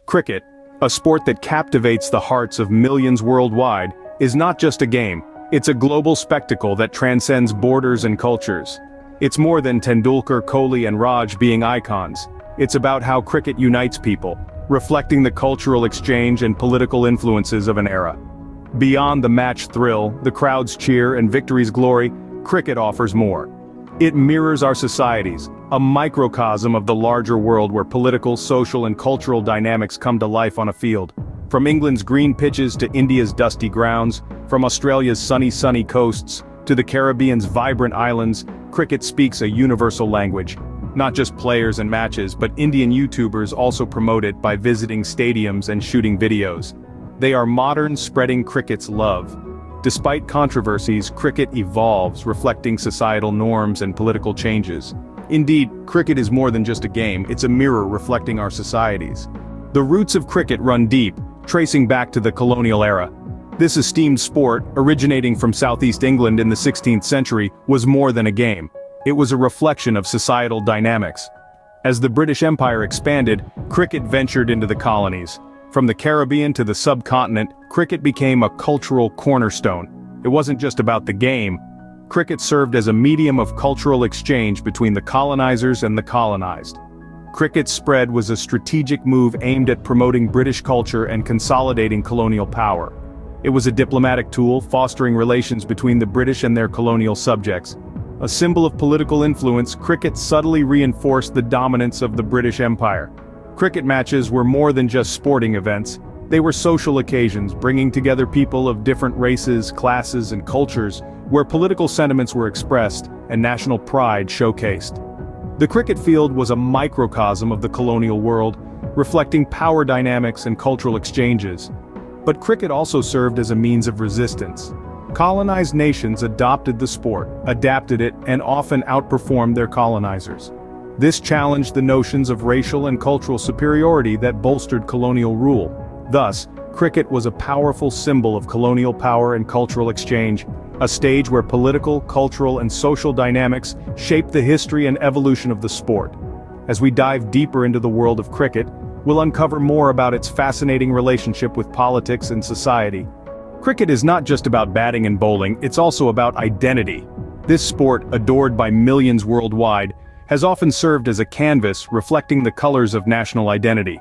Cricket, a sport that captivates the hearts of millions worldwide, is not just a game, it's a global spectacle that transcends borders and cultures. It's more than Tendulkar, Kohli and Raj being icons. It's about how cricket unites people, reflecting the cultural exchange and political influences of an era. Beyond the match thrill, the crowd's cheer and victory's glory, cricket offers more. It mirrors our societies, a microcosm of the larger world where political, social and cultural dynamics come to life on a field. From England's green pitches to India's dusty grounds, from Australia's sunny coasts to the Caribbean's vibrant islands, cricket speaks a universal language. Not just players and matches, but Indian YouTubers also promote it by visiting stadiums and shooting videos. They are modern, spreading cricket's love. Despite controversies, cricket evolves, reflecting societal norms and political changes. Indeed, cricket is more than just a game, it's a mirror reflecting our societies. The roots of cricket run deep, tracing back to the colonial era. This esteemed sport, originating from southeast England in the 16th century, was more than a game. It was a reflection of societal dynamics. As the British Empire expanded, cricket ventured into the colonies. From the Caribbean to the subcontinent, cricket became a cultural cornerstone. It wasn't just about the game. Cricket served as a medium of cultural exchange between the colonizers and the colonized. Cricket's spread was a strategic move aimed at promoting British culture and consolidating colonial power. It was a diplomatic tool, fostering relations between the British and their colonial subjects. A symbol of political influence, cricket subtly reinforced the dominance of the British Empire. Cricket matches were more than just sporting events. They were social occasions, bringing together people of different races, classes, and cultures, where political sentiments were expressed and national pride showcased. The cricket field was a microcosm of the colonial world, reflecting power dynamics and cultural exchanges. But cricket also served as a means of resistance. Colonized nations adopted the sport, adapted it, and often outperformed their colonizers. This challenged the notions of racial and cultural superiority that bolstered colonial rule. Thus, cricket was a powerful symbol of colonial power and cultural exchange, a stage where political, cultural, and social dynamics shaped the history and evolution of the sport. As we dive deeper into the world of cricket, we'll uncover more about its fascinating relationship with politics and society. Cricket is not just about batting and bowling, it's also about identity. This sport, adored by millions worldwide, has often served as a canvas reflecting the colors of national identity.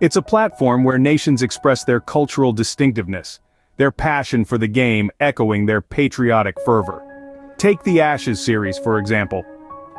It's a platform where nations express their cultural distinctiveness, their passion for the game echoing their patriotic fervor. Take the Ashes series, for example.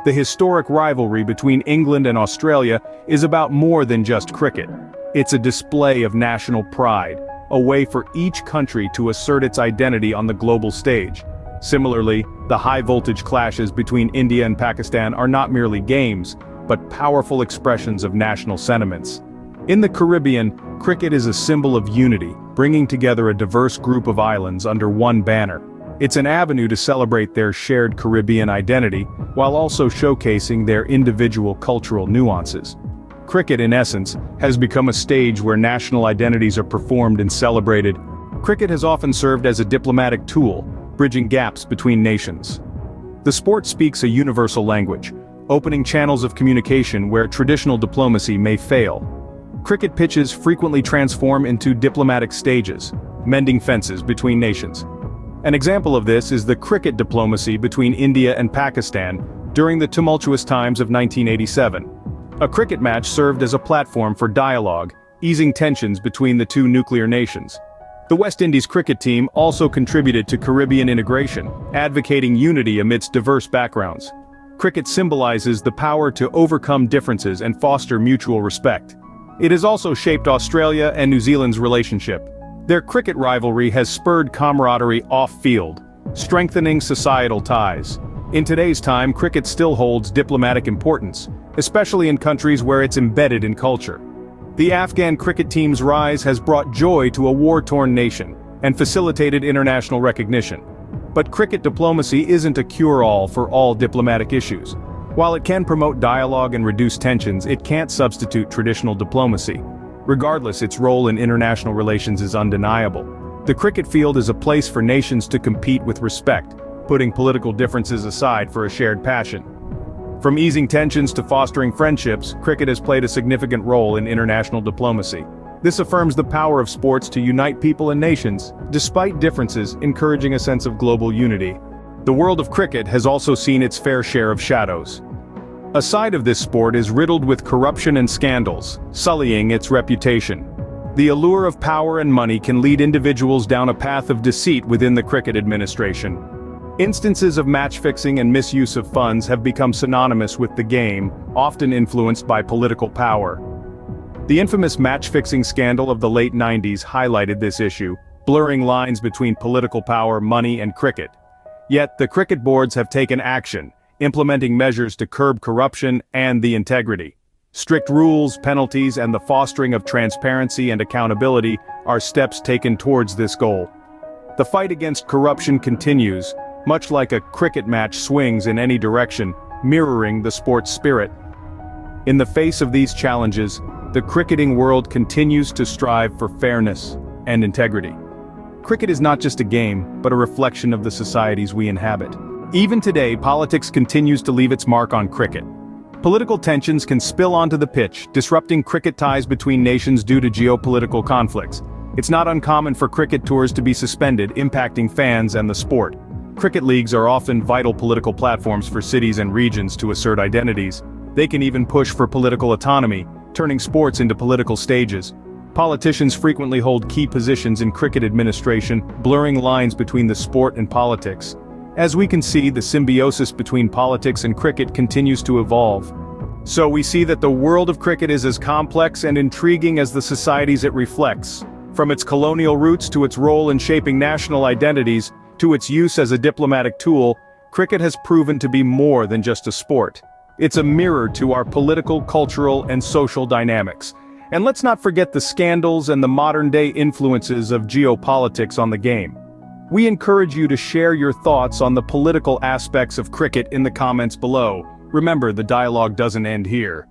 The historic rivalry between England and Australia is about more than just cricket. It's a display of national pride, a way for each country to assert its identity on the global stage. Similarly, the high-voltage clashes between India and Pakistan are not merely games, but powerful expressions of national sentiments. In the Caribbean, cricket is a symbol of unity, bringing together a diverse group of islands under one banner. It's an avenue to celebrate their shared Caribbean identity, while also showcasing their individual cultural nuances. Cricket, in essence, has become a stage where national identities are performed and celebrated. Cricket has often served as a diplomatic tool, bridging gaps between nations. The sport speaks a universal language, opening channels of communication where traditional diplomacy may fail. Cricket pitches frequently transform into diplomatic stages, mending fences between nations. An example of this is the cricket diplomacy between India and Pakistan during the tumultuous times of 1987. A cricket match served as a platform for dialogue, easing tensions between the two nuclear nations. The West Indies cricket team also contributed to Caribbean integration, advocating unity amidst diverse backgrounds. Cricket symbolizes the power to overcome differences and foster mutual respect. It has also shaped Australia and New Zealand's relationship. Their cricket rivalry has spurred camaraderie off-field, strengthening societal ties. In today's time, cricket still holds diplomatic importance, especially in countries where it's embedded in culture. The Afghan cricket team's rise has brought joy to a war-torn nation and facilitated international recognition. But cricket diplomacy isn't a cure-all for all diplomatic issues. While it can promote dialogue and reduce tensions, it can't substitute traditional diplomacy. Regardless, its role in international relations is undeniable. The cricket field is a place for nations to compete with respect, putting political differences aside for a shared passion. From easing tensions to fostering friendships, cricket has played a significant role in international diplomacy. This affirms the power of sports to unite people and nations, despite differences, encouraging a sense of global unity. The world of cricket has also seen its fair share of shadows. A side of this sport is riddled with corruption and scandals, sullying its reputation. The allure of power and money can lead individuals down a path of deceit within the cricket administration. Instances of match fixing and misuse of funds have become synonymous with the game, often influenced by political power. The infamous match-fixing scandal of the late 90s highlighted this issue, blurring lines between political power, money, and cricket. Yet, the cricket boards have taken action, implementing measures to curb corruption and the integrity. Strict rules, penalties, and the fostering of transparency and accountability are steps taken towards this goal. The fight against corruption continues, much like a cricket match swings in any direction, mirroring the sport's spirit. In the face of these challenges, the cricketing world continues to strive for fairness and integrity. Cricket is not just a game, but a reflection of the societies we inhabit. Even today, politics continues to leave its mark on cricket. Political tensions can spill onto the pitch, disrupting cricket ties between nations due to geopolitical conflicts. It's not uncommon for cricket tours to be suspended, impacting fans and the sport. Cricket leagues are often vital political platforms for cities and regions to assert identities. They can even push for political autonomy, turning sports into political stages. Politicians frequently hold key positions in cricket administration, blurring lines between the sport and politics. As we can see, the symbiosis between politics and cricket continues to evolve. So we see that the world of cricket is as complex and intriguing as the societies it reflects. From its colonial roots to its role in shaping national identities, to its use as a diplomatic tool, cricket has proven to be more than just a sport. It's a mirror to our political, cultural, and social dynamics. And let's not forget the scandals and the modern-day influences of geopolitics on the game. We encourage you to share your thoughts on the political aspects of cricket in the comments below. Remember, the dialogue doesn't end here.